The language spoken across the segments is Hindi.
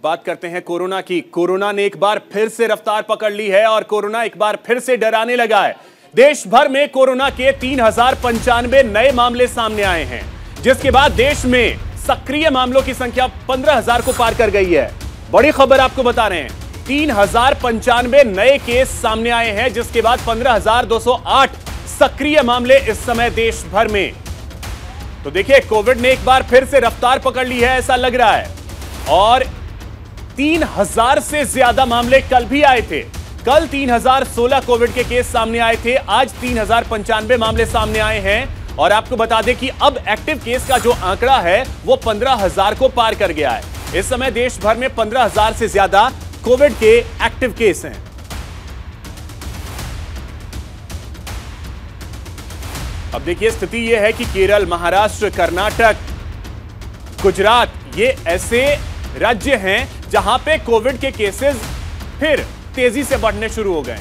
बात करते हैं कोरोना की। कोरोना ने एक बार फिर से रफ्तार पकड़ ली है और कोरोना एक बार फिर से डराने लगा है। देश भर में कोरोना के 3095 नए मामले सामने आए हैं, जिसके बाद देश में सक्रिय मामलों की संख्या 15,000 को पार कर गई है। बड़ी खबर आपको बता रहे हैं, 3095 नए केस सामने आए हैं, जिसके बाद 15,208 सक्रिय मामले इस समय देश भर में। तो देखिए, कोविड ने एक बार फिर से रफ्तार पकड़ ली है ऐसा लग रहा है। और 3000 से ज्यादा मामले कल भी आए थे। कल 3016 कोविड के केस सामने आए थे, आज 3095 मामले सामने आए हैं। और आपको बता दें कि अब एक्टिव केस का जो आंकड़ा है वो 15,000 को पार कर गया है। इस समय देश भर में 15,000 से ज्यादा कोविड के एक्टिव केस हैं। अब देखिए, स्थिति यह है कि केरल, महाराष्ट्र, कर्नाटक, गुजरात ये ऐसे राज्य हैं जहां पे कोविड के केसेस फिर तेजी से बढ़ने शुरू हो गए।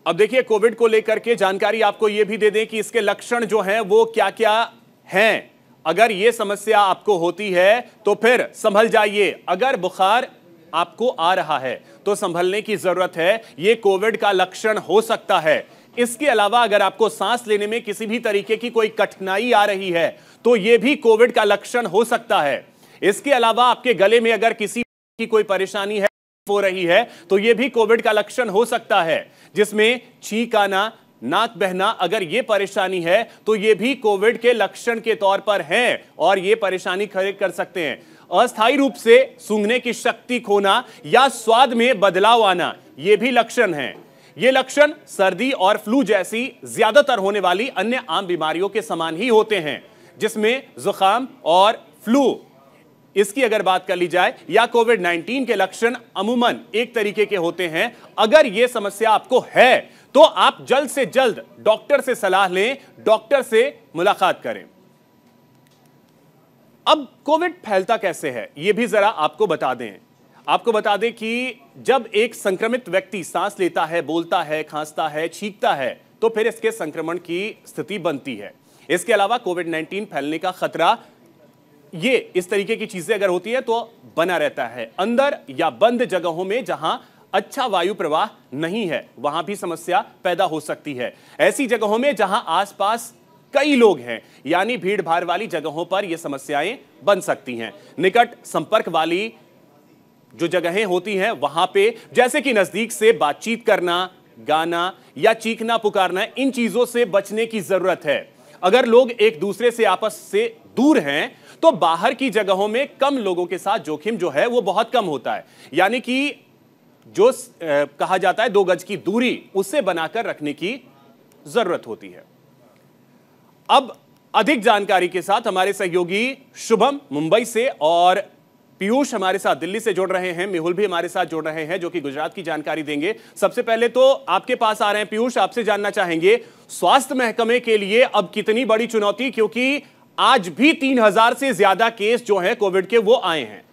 अब देखिए, कोविड को लेकर के जानकारी आपको यह भी दे दें कि इसके लक्षण जो हैं वो क्या क्या हैं। अगर यह समस्या आपको होती है तो फिर संभल जाइए। अगर बुखार आपको आ रहा है तो संभलने की जरूरत है, यह कोविड का लक्षण हो सकता है। इसके अलावा अगर आपको सांस लेने में किसी भी तरीके की कोई कठिनाई आ रही है तो यह भी कोविड का लक्षण हो सकता है। इसके अलावा आपके गले में अगर किसी की कोई परेशानी है हो रही है तो यह भी कोविड का लक्षण हो सकता है, जिसमें छींक आना, नाक बहना, अगर यह परेशानी है तो यह भी कोविड के लक्षण के तौर पर है और यह परेशानी खड़े कर सकते हैं। अस्थायी रूप से सूंघने की शक्ति खोना या स्वाद में बदलाव आना, यह भी लक्षण है। ये लक्षण सर्दी और फ्लू जैसी ज्यादातर होने वाली अन्य आम बीमारियों के समान ही होते हैं, जिसमें जुकाम और फ्लू इसकी अगर बात कर ली जाए या कोविड-19 के लक्षण अमूमन एक तरीके के होते हैं। अगर यह समस्या आपको है तो आप जल्द से जल्द डॉक्टर से सलाह लें, डॉक्टर से मुलाकात करें। अब कोविड फैलता कैसे है यह भी जरा आपको बता दें। आपको बता दें कि जब एक संक्रमित व्यक्ति सांस लेता है, बोलता है, खांसता है, छींकता है तो फिर इसके संक्रमण की स्थिति बनती है। इसके अलावा कोविड-19 फैलने का खतरा, ये इस तरीके की चीजें अगर होती है तो बना रहता है। अंदर या बंद जगहों में जहां अच्छा वायु प्रवाह नहीं है वहां भी समस्या पैदा हो सकती है। ऐसी जगहों में जहां आसपास कई लोग हैं, यानी भीड़ भाड़ वाली जगहों पर यह समस्याएं बन सकती हैं। निकट संपर्क वाली जो जगहें होती हैं वहां पे, जैसे कि नजदीक से बातचीत करना, गाना या चीखना पुकारना, इन चीजों से बचने की जरूरत है। अगर लोग एक दूसरे से आपस से दूर हैं तो बाहर की जगहों में कम लोगों के साथ जोखिम जो है वो बहुत कम होता है, यानी कि जो कहा जाता है 2 गज की दूरी, उसे बनाकर रखने की जरूरत होती है। अब अधिक जानकारी के साथ हमारे सहयोगी शुभम मुंबई से और पीयूष हमारे साथ दिल्ली से जुड़ रहे हैं, मेहुल भी हमारे साथ जुड़ रहे हैं जो कि गुजरात की जानकारी देंगे। सबसे पहले तो आपके पास आ रहे हैं पीयूष, आपसे जानना चाहेंगे स्वास्थ्य महकमे के लिए अब कितनी बड़ी चुनौती, क्योंकि आज भी 3000 से ज्यादा केस जो हैं कोविड के वो आए हैं।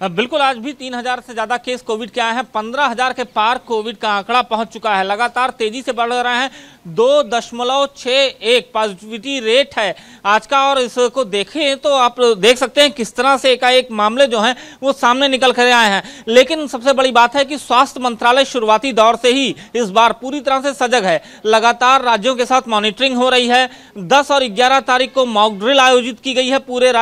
बिल्कुल, आज भी 3000 से ज्यादा केस कोविड के आए हैं। 15,000 के पार कोविड का आंकड़ा पहुंच चुका है। लगातार तेजी से बढ़ रहे हैं। 2.61 पॉजिटिविटी रेट है आज का। और इसको देखें तो आप देख सकते हैं किस तरह से एकाएक मामले जो हैं वो सामने निकल कर आए हैं। लेकिन सबसे बड़ी बात है कि स्वास्थ्य मंत्रालय शुरुआती दौर से ही इस बार पूरी तरह से सजग है। लगातार राज्यों के साथ मॉनिटरिंग हो रही है। 10 और 11 तारीख को मॉक ड्रिल आयोजित की गई है पूरे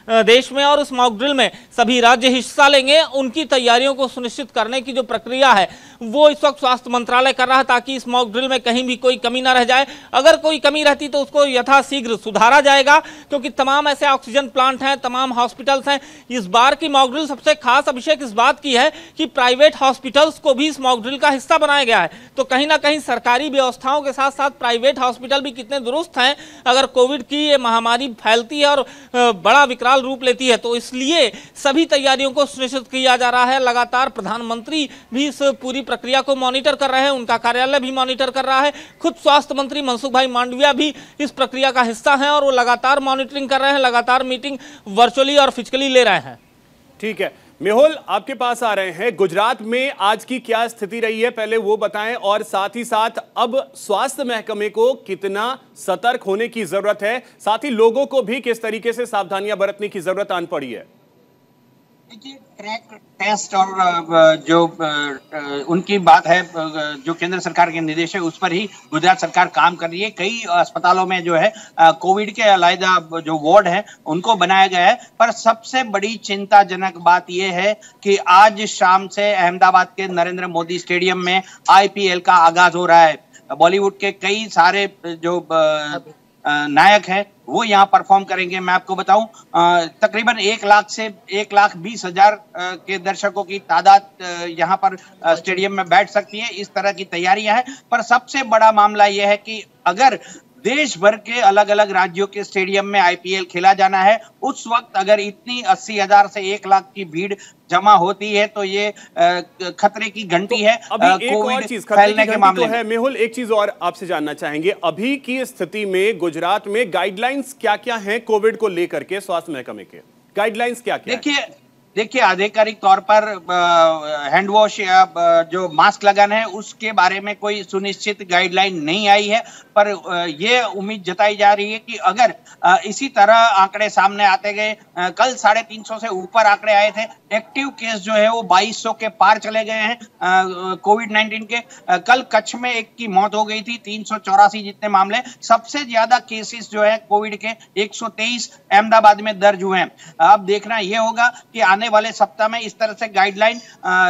देश में, और उस मॉक ड्रिल में सभी राज्य हिस्सा लेंगे। उनकी तैयारियों को सुनिश्चित करने की जो प्रक्रिया है वो इस वक्त स्वास्थ्य मंत्रालय कर रहा है, ताकि इस मॉक ड्रिल में कहीं भी कोई कमी ना रह जाए। अगर कोई कमी रहती तो उसको यथाशीघ्र सुधारा जाएगा, क्योंकि तमाम ऐसे ऑक्सीजन प्लांट हैं, तमाम हॉस्पिटल्स हैं। इस बार की मॉक ड्रिल सबसे खास अभिषेक इस बात की है कि प्राइवेट हॉस्पिटल्स को भी इस मॉक ड्रिल का हिस्सा बनाया गया है। तो कहीं ना कहीं सरकारी व्यवस्थाओं के साथ साथ प्राइवेट हॉस्पिटल भी कितने दुरुस्त हैं अगर कोविड की ये महामारी फैलती है और बड़ा विकराल रूप लेती है। तो इसलिए सभी तैयारियों को सुनिश्चित किया जा रहा है। लगातार प्रधानमंत्री भी इस पूरी प्रक्रिया को मॉनिटर कर रहे हैं, उनका कार्यालय भी मॉनिटर कर रहा है। खुद स्वास्थ्य मंत्री मनसुख भाई मांडविया भी इस प्रक्रिया का हिस्सा हैं और वो लगातार मॉनिटरिंग कर रहे हैं, लगातार मीटिंग वर्चुअली और फिजिकली ले रहे हैं। ठीक है मेहुल, आपके पास आ रहे हैं। गुजरात में आज की क्या स्थिति रही है, पहले वो बताएं, और साथ ही साथ अब स्वास्थ्य महकमे को कितना सतर्क होने की जरूरत है, साथ ही लोगों को भी किस तरीके से सावधानियां बरतने की जरूरत आन पड़ी है। देखिए, ट्रैक टेस्ट और जो उनकी बात है, जो केंद्र सरकार के निर्देश है उस पर ही गुजरात सरकार काम कर रही है। कई अस्पतालों में जो है कोविड के अलग जो वार्ड है उनको बनाया गया है। पर सबसे बड़ी चिंताजनक बात यह है कि आज शाम से अहमदाबाद के नरेंद्र मोदी स्टेडियम में IPL का आगाज हो रहा है। बॉलीवुड के कई सारे जो नायक हैं वो यहाँ परफॉर्म करेंगे। मैं आपको बताऊं, तकरीबन 1,20,000 के दर्शकों की तादाद यहाँ पर स्टेडियम में बैठ सकती है। इस तरह की तैयारियां हैं। पर सबसे बड़ा मामला यह है कि अगर देश भर के अलग अलग राज्यों के स्टेडियम में IPL खेला जाना है, उस वक्त अगर इतनी 80,000 से 1,00,000 की भीड़ जमा होती है तो ये खतरे की घंटी है। अभी एक और चीज फैलने के मामले तो है। मेहुल, एक चीज और आपसे जानना चाहेंगे, अभी की स्थिति में गुजरात में गाइडलाइंस क्या क्या हैं कोविड को लेकर के, स्वास्थ्य महकमे के गाइडलाइंस क्या क्या है? देखिए, आधिकारिक तौर पर हैंड वॉश या जो मास्क लगाना है उसके बारे में कोई सुनिश्चित गाइडलाइन नहीं आई है। पर ये उम्मीद जताई जा रही है कि अगर इसी तरह आंकड़े सामने आते गए, कल 350 से ऊपर आंकड़े आए थे, एक्टिव केस जो है वो 2200 के पार चले गए हैं कोविड-19 के। कल कच्छ में एक की मौत हो गई थी, 384 जितने मामले। सबसे ज्यादा केसेस जो है कोविड के 123 अहमदाबाद में दर्ज हुए हैं। अब देखना यह होगा कि आने वाले सप्ताह में इस तरह से गाइडलाइन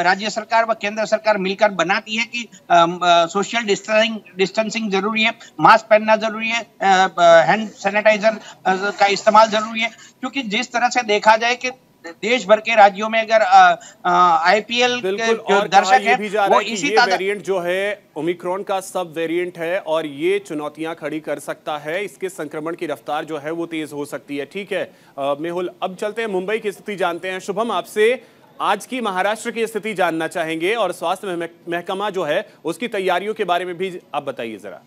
राज्य सरकार व केंद्र सरकार मिलकर बनाती है कि सोशल डिस्टेंसिंग जरूरी है, मास्क पहनना जरूरी है, हैंड सैनिटाइजर का इस्तेमाल जरूरी है। क्योंकि जिस तरह से देखा जाए कि देश भर के राज्यों में अगर IPL के जो दर्शक है वो इसी वेरिएंट जो है ओमिक्रॉन का सब वेरिएंट है और ये चुनौतियां खड़ी कर सकता है, इसके संक्रमण की रफ्तार जो है वो तेज हो सकती है। ठीक है मेहुल, अब चलते हैं मुंबई की स्थिति जानते हैं। शुभम, आपसे आज की महाराष्ट्र की स्थिति जानना चाहेंगे और स्वास्थ्य महकमा जो है उसकी तैयारियों के बारे में भी आप बताइए जरा।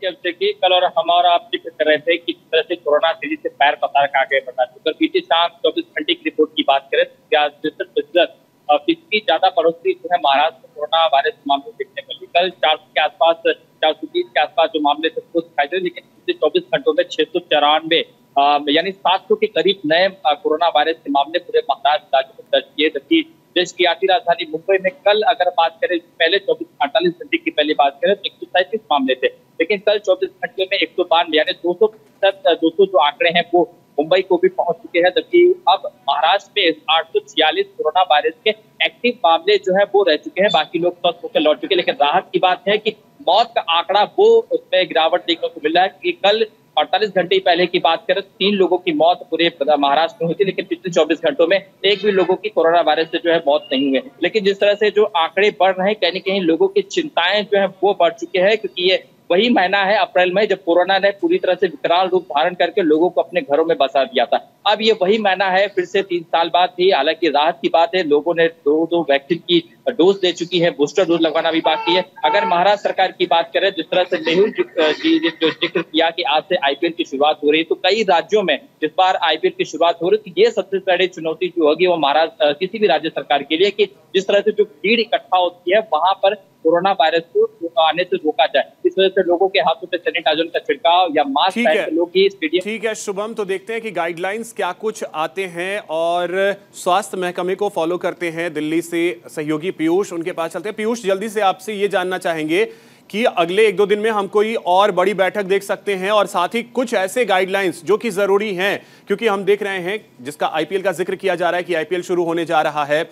देखिए, कल और हम और आप जिक्र कर रहे थे कि किस तरह से कोरोना तेजी से पैर पसार के आगे बढ़ा है। बीती शाम 24 घंटे की रिपोर्ट की बात करें तो 63% ज्यादा बढ़ोतरी जो है महाराष्ट्र में कोरोना वायरस मामले देखने को मिली। कल 400 के आसपास, 420 के आसपास जो मामले थे वो दिखाई दे, लेकिन पिछले 24 घंटों में 694 यानी 700 के करीब नए कोरोना वायरस के मामले पूरे महाराष्ट्र राज्य में दर्ज किए। जबकि देश की आर्थिक राजधानी मुंबई में कल अगर बात करें, पहले 48 घंटे की पहले बात करें तो 137 मामले थे, लेकिन कल 24 घंटे में 192 यानी 200 जो आंकड़े हैं वो मुंबई को भी पहुंच चुके हैं। जबकि अब महाराष्ट्र में 846 कोरोना वायरस के एक्टिव मामले जो है वो रह चुके हैं, बाकी लोग स्वस्थ होकर लौट चुके हैं। लेकिन राहत की बात है कि मौत का आंकड़ा वो उसमें गिरावट देखने को मिल रहा है कि कल 48 घंटे पहले की बात करें 3 लोगों की मौत पूरे महाराष्ट्र में हुई थी, लेकिन पिछले 24 घंटों में एक भी लोगों की कोरोना वायरस से जो है मौत नहीं हुई। लेकिन जिस तरह से जो आंकड़े बढ़ रहे हैं, कहीं न कहीं लोगों की चिंताएं जो है वो बढ़ चुकी है, क्योंकि ये वही महीना है अप्रैल मई जब कोरोना ने पूरी तरह से विकराल रूप धारण करके लोगों को अपने घरों में बसा दिया था। अब ये वही महीना है फिर से 3 साल बाद थी। हालांकि राहत की बात है, लोगों ने दो वैक्सीन की डोज दे चुकी है, बूस्टर डोज लगवाना भी बाकी है। अगर महाराष्ट्र सरकार की बात करें, जिस तरह से मेहुल जी ने जो जिक्र किया कि आज से IPL की शुरुआत हो रही है, तो कई राज्यों में इस बार IPL की शुरुआत हो रही है। तो ये सबसे बड़ी चुनौती जो होगी वो महाराष्ट्र किसी भी राज्य सरकार के लिए कि जिस तरह से जो भीड़ इकट्ठा होती है वहां पर कोरोना वायरस को आने से रोका जाए। इस वजह से लोगों के हाथों पे सैनिटाइजर का छिड़काव या मास्क पहन के लोग ही स्टेडियम। ठीक है शुभम, तो देखते हैं कि गाइडलाइंस क्या कुछ आते हैं और स्वास्थ्य महकमे को फॉलो करते हैं। दिल्ली से सहयोगी पीयूष, उनके पास चलते हैं। पीयूष, जल्दी से आपसे ये जानना चाहेंगे कि अगले 1-2 दिन में हम कोई और बड़ी बैठक देख सकते हैं और साथ ही कुछ ऐसे गाइडलाइंस जो कि जरूरी हैं, क्योंकि हम देख रहे हैं जिसका IPL का जिक्र किया जा रहा है कि IPL शुरू होने जा रहा है,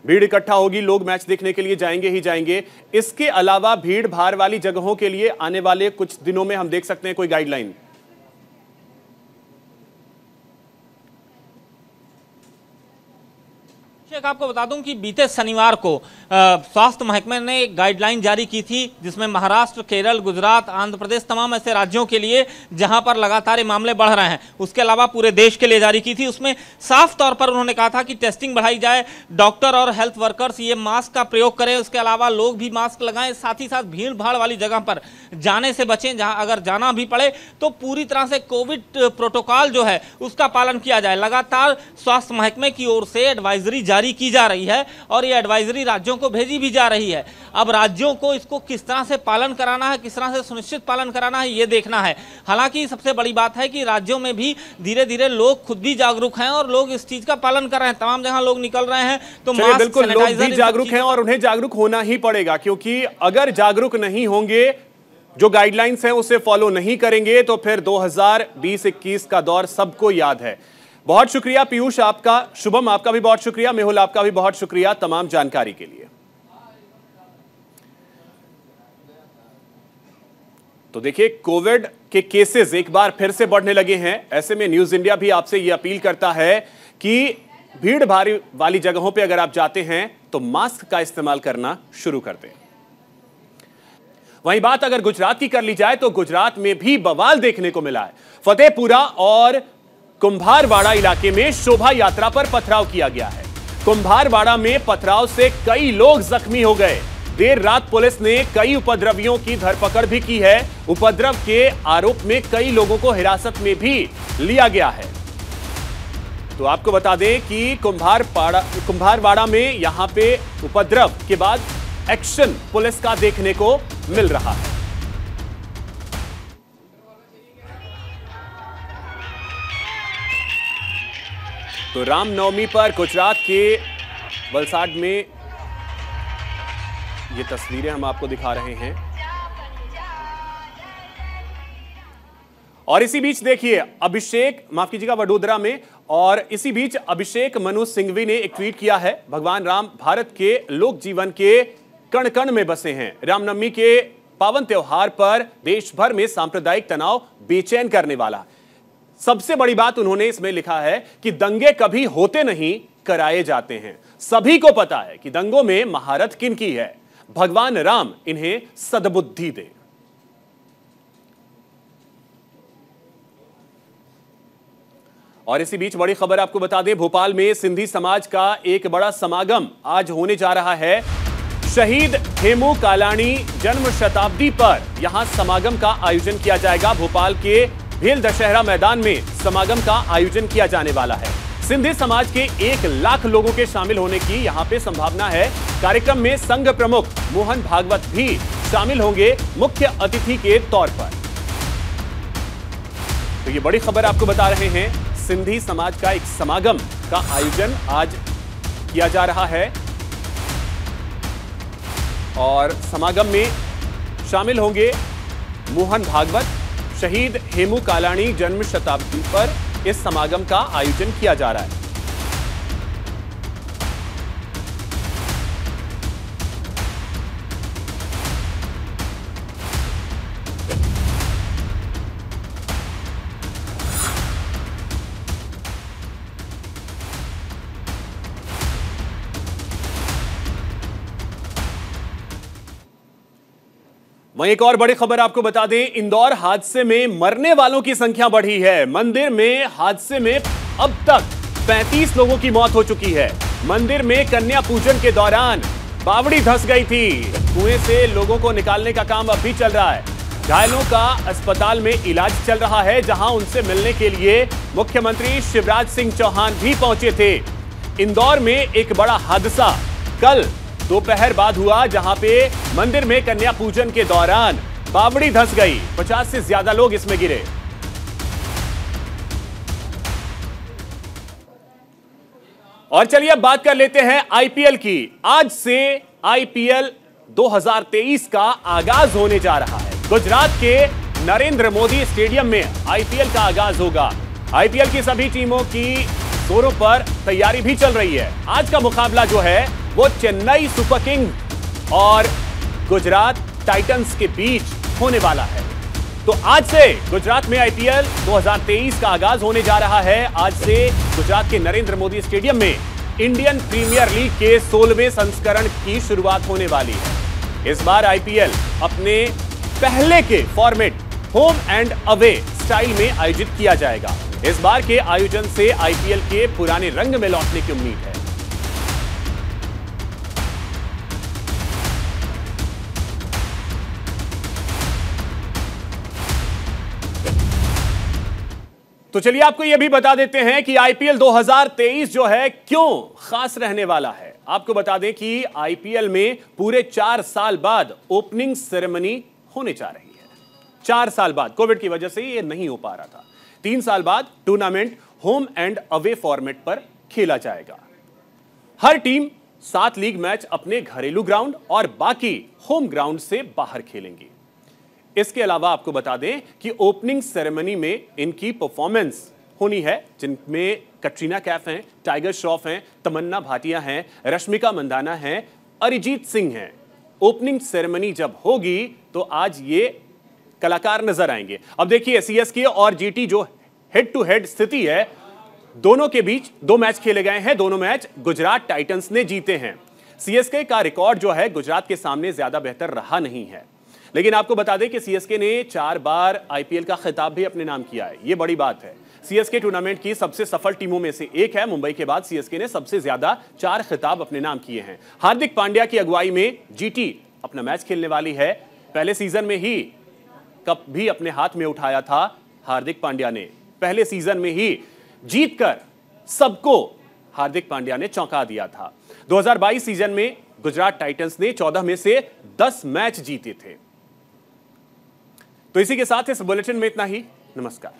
भीड़ इकट्ठा होगी, लोग मैच देखने के लिए जाएंगे ही जाएंगे। इसके अलावा भीड़ भाड़ वाली जगहों के लिए आने वाले कुछ दिनों में हम देख सकते हैं कोई गाइडलाइन? आपको बता दूं कि बीते शनिवार को स्वास्थ्य महकमे ने एक गाइडलाइन जारी की थी, जिसमें महाराष्ट्र, केरल, गुजरात, आंध्र प्रदेश, तमाम ऐसे राज्यों के लिए जहां पर लगातार ये मामले बढ़ रहे हैं, उसके अलावा पूरे देश के लिए जारी की थी। उसमें साफ तौर पर उन्होंने कहा था कि टेस्टिंग बढ़ाई जाए, डॉक्टर और हेल्थ वर्कर्स ये मास्क का प्रयोग करें, उसके अलावा लोग भी मास्क लगाएं, साथ ही साथ भीड़ भाड़ वाली जगह पर जाने से बचें, जहां अगर जाना भी पड़े तो पूरी तरह से कोविड प्रोटोकॉल जो है उसका पालन किया जाए। लगातार स्वास्थ्य महकमे की ओर से एडवाइजरी जारी की जा रही है और ये एडवाइजरी राज्यों को भेजी भी जा रही है। अब राज्यों को इसको किस तरह से पालन कराना है, किस तरह से सुनिश्चित पालन कराना है, ये देखना है। हालांकि सबसे बड़ी बात है कि राज्यों में भी धीरे धीरे लोग खुद भी जागरूक हैं और लोग इस चीज का पालन कर रहे हैं। तमाम जहां लोग निकल रहे हैं तो मास्क, बिल्कुल लोग भी जागरूक हैं और उन्हें जागरूक होना ही पड़ेगा, क्योंकि अगर जागरूक नहीं होंगे, जो गाइडलाइंस हैं उसे फॉलो नहीं करेंगे, तो फिर 2020-21 का दौर सबको याद है। बहुत शुक्रिया पीयूष आपका, शुभम आपका भी बहुत शुक्रिया, मेहुल आपका भी बहुत शुक्रिया तमाम जानकारी के लिए। तो देखिए, कोविड के केसेस एक बार फिर से बढ़ने लगे हैं। ऐसे में न्यूज इंडिया भी आपसे यह अपील करता है कि भीड़ भारी वाली जगहों पे अगर आप जाते हैं तो मास्क का इस्तेमाल करना शुरू कर दें। वहीं बात अगर गुजरात की कर ली जाए तो गुजरात में भी बवाल देखने को मिला है। फतेहपुरा और कुंभारवाड़ा इलाके में शोभा यात्रा पर पथराव किया गया है। कुंभारवाड़ा में पथराव से कई लोग जख्मी हो गए। देर रात पुलिस ने कई उपद्रवियों की धरपकड़ भी की है। उपद्रव के आरोप में कई लोगों को हिरासत में भी लिया गया है। तो आपको बता दें कि कुंभारवाड़ा में यहां पे उपद्रव के बाद एक्शन पुलिस का देखने को मिल रहा है। तो रामनवमी पर गुजरात के वलसाड में ये तस्वीरें हम आपको दिखा रहे हैं। और इसी बीच देखिए अभिषेक, माफ कीजिएगा, वडोदरा में, और इसी बीच अभिषेक मनु सिंघवी ने एक ट्वीट किया है। भगवान राम भारत के लोक जीवन के कण कण में बसे हैं। रामनवमी के पावन त्योहार पर देश भर में सांप्रदायिक तनाव बेचैन करने वाला। सबसे बड़ी बात उन्होंने इसमें लिखा है कि दंगे कभी होते नहीं, कराए जाते हैं। सभी को पता है कि दंगों में महारत किनकी है। भगवान राम इन्हें सद्बुद्धि दे। और इसी बीच बड़ी खबर आपको बता दें, भोपाल में सिंधी समाज का एक बड़ा समागम आज होने जा रहा है। शहीद हेमू कालाणी जन्म शताब्दी पर यहां समागम का आयोजन किया जाएगा। भोपाल के भेल दशहरा मैदान में समागम का आयोजन किया जाने वाला है। सिंधी समाज के 1 लाख लोगों के शामिल होने की यहां पे संभावना है। कार्यक्रम में संघ प्रमुख मोहन भागवत भी शामिल होंगे मुख्य अतिथि के तौर पर। तो ये बड़ी खबर आपको बता रहे हैं, सिंधी समाज का एक समागम का आयोजन आज किया जा रहा है और समागम में शामिल होंगे मोहन भागवत। शहीद हेमू कालाणी जन्म शताब्दी पर इस समागम का आयोजन किया जा रहा है। वहीं एक और बड़ी खबर आपको बता दें, इंदौर हादसे में मरने वालों की संख्या बढ़ी है। मंदिर में हादसे में अब तक 35 लोगों की मौत हो चुकी है। मंदिर में कन्या पूजन के दौरान बावड़ी धंस गई थी। कुएं से लोगों को निकालने का काम अब भी चल रहा है। घायलों का अस्पताल में इलाज चल रहा है, जहां उनसे मिलने के लिए मुख्यमंत्री शिवराज सिंह चौहान भी पहुंचे थे। इंदौर में एक बड़ा हादसा कल दोपहर बाद हुआ, जहां पे मंदिर में कन्या पूजन के दौरान बावड़ी धंस गई। 50 से ज्यादा लोग इसमें गिरे। और चलिए अब बात कर लेते हैं आईपीएल की। आज से आईपीएल 2023 का आगाज होने जा रहा है। गुजरात के नरेंद्र मोदी स्टेडियम में आईपीएल का आगाज होगा। आईपीएल की सभी टीमों की जोरों पर तैयारी भी चल रही है। आज का मुकाबला जो है वो चेन्नई सुपर किंग्स और गुजरात टाइटंस के बीच होने वाला है। तो आज से गुजरात में आईपीएल 2023 का आगाज होने जा रहा है। आज से गुजरात के नरेंद्र मोदी स्टेडियम में इंडियन प्रीमियर लीग के 16वें संस्करण की शुरुआत होने वाली है। इस बार आईपीएल अपने पहले के format home and away style में आयोजित किया जाएगा। इस बार के आयोजन से आईपीएल के पुराने रंग में लौटने की उम्मीद है। तो चलिए आपको यह भी बता देते हैं कि आईपीएल 2023 जो है क्यों खास रहने वाला है। आपको बता दें कि आईपीएल में पूरे 4 साल बाद ओपनिंग सेरेमनी होने जा रही है। 4 साल बाद, कोविड की वजह से यह नहीं हो पा रहा था। 3 साल बाद tournament home and away format पर खेला जाएगा। हर टीम 7 लीग मैच अपने घरेलू ग्राउंड और बाकी होम ग्राउंड से बाहर खेलेंगी। इसके अलावा आपको बता दें कि ओपनिंग सेरेमनी में इनकी परफॉर्मेंस होनी है, जिनमें कटरीना कैफ हैं, टाइगर श्रॉफ हैं, तमन्ना भाटिया हैं, रश्मिका मंदाना हैं, अरिजीत सिंह हैं। ओपनिंग सेरेमनी जब होगी तो आज ये कलाकार नजर आएंगे। अब देखिए सीएसके और जीटी जो हेड टू हेड स्थिति है, दोनों के बीच 2 मैच खेले गए हैं। दोनों मैच गुजरात टाइटंस ने जीते हैं। सीएसके का रिकॉर्ड जो है गुजरात के सामने ज्यादा बेहतर रहा नहीं है, लेकिन आपको बता दें कि सीएसके ने 4 बार आईपीएल का खिताब भी अपने नाम किया है। यह बड़ी बात है। सीएसके टूर्नामेंट की सबसे सफल टीमों में से एक है। मुंबई के बाद सीएसके ने सबसे ज्यादा 4 खिताब अपने नाम किए हैं। हार्दिक पांड्या की अगुवाई में जीटी अपना मैच खेलने वाली है। पहले सीजन में ही कप भी अपने हाथ में उठाया था हार्दिक पांड्या ने। पहले सीजन में ही जीतकर सबको हार्दिक पांड्या ने चौंका दिया था। 2022 सीजन में गुजरात टाइटंस ने 14 में से 10 मैच जीते थे। तो इसी के साथ इस बुलेटिन में इतना ही। नमस्कार।